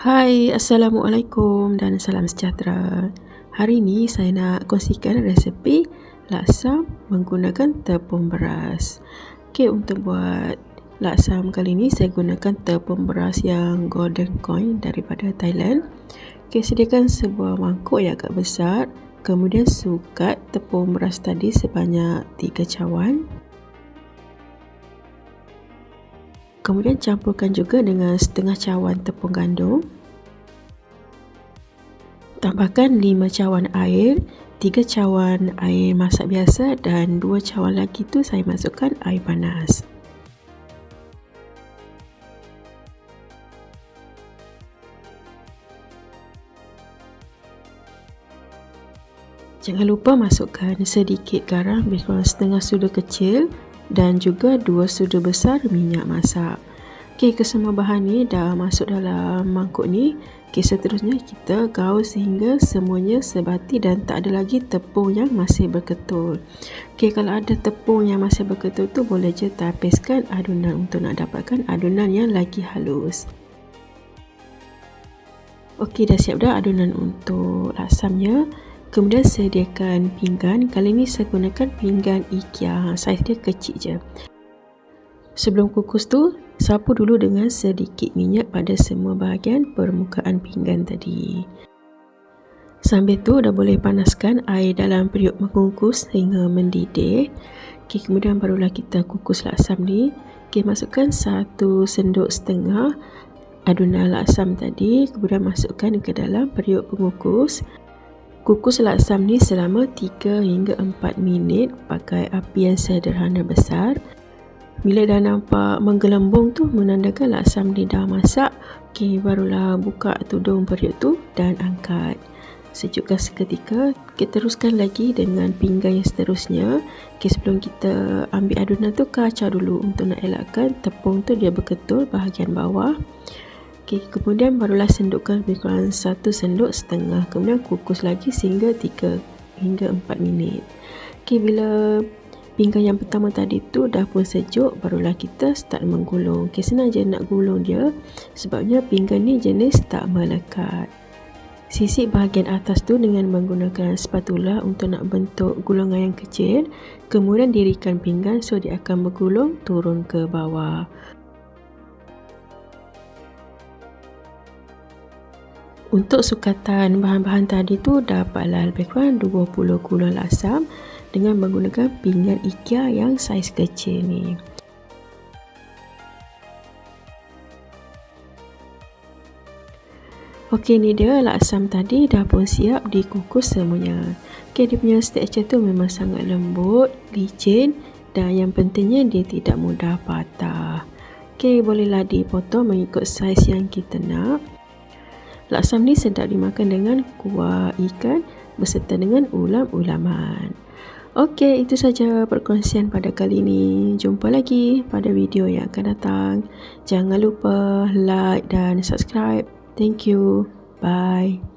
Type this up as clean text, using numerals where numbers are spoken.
Hai, Assalamualaikum dan salam sejahtera. Hari ini saya nak kongsikan resepi laksam menggunakan tepung beras. Okey, untuk buat laksam kali ini saya gunakan tepung beras yang Golden Coin daripada Thailand. Okey, sediakan sebuah mangkuk yang agak besar. Kemudian sukat tepung beras tadi sebanyak 3 cawan. Kemudian campurkan juga dengan setengah cawan tepung gandum. Tambahkan 5 cawan air, 3 cawan air masak biasa dan 2 cawan lagi tu saya masukkan air panas. Jangan lupa masukkan sedikit garam, lebih kurang setengah sudu kecil dan juga 2 sudu besar minyak masak. Okey, kesemua bahan ni dah masuk dalam mangkuk ni. Okey, seterusnya kita gaul sehingga semuanya sebati dan tak ada lagi tepung yang masih berketul. Okey, kalau ada tepung yang masih berketul tu boleh je tapiskan adunan untuk nak dapatkan adunan yang lagi halus. Okey, dah siap dah adunan untuk laksamnya. Kemudian sediakan pinggan. Kali ni saya gunakan pinggan IKEA, saiz dia kecil je. Sebelum kukus tu, sapu dulu dengan sedikit minyak pada semua bahagian permukaan pinggan tadi. Sambil tu dah boleh panaskan air dalam periuk mengukus hingga mendidih. Okey, kemudian barulah kita kukus laksam ni. Okey, masukkan 1 sendok setengah adunan laksam tadi, kemudian masukkan ke dalam periuk pengukus. Kukus laksam ni selama 3 hingga 4 minit pakai api yang sederhana besar. Bila dah nampak menggelembung tu menandakan laksam ni dah masak. Okey, barulah buka tudung periuk tu dan angkat. Sejukkan seketika. Kita teruskan lagi dengan pinggan yang seterusnya. Okey, sebelum kita ambil adunan tu kacau dulu untuk nak elakkan tepung tu dia berketul bahagian bawah. Okey, kemudian barulah sendukkan lebih kurang 1 sendok setengah. Kemudian kukus lagi sehingga 3 hingga 4 minit. Okey, bila pinggan yang pertama tadi tu dah pun sejuk, barulah kita start menggulung. Okey, senang je nak gulung dia sebabnya pinggan ni jenis tak melekat. Sisik bahagian atas tu dengan menggunakan spatula untuk nak bentuk gulungan yang kecil. Kemudian dirikan pinggan so dia akan bergulung turun ke bawah. Untuk sukatan bahan-bahan tadi tu dapatlah lebih kurang 20 kula laksam dengan menggunakan pinggan IKEA yang saiz kecil ni. Okey, ni dia laksam tadi dah pun siap dikukus semuanya. Okey, dia punya tekstur tu memang sangat lembut, licin dan yang pentingnya dia tidak mudah patah. Okey, bolehlah dipotong mengikut saiz yang kita nak. Laksam ni sedap dimakan dengan kuah ikan beserta dengan ulam-ulaman. Okey, itu saja perkongsian pada kali ini. Jumpa lagi pada video yang akan datang. Jangan lupa like dan subscribe. Thank you. Bye.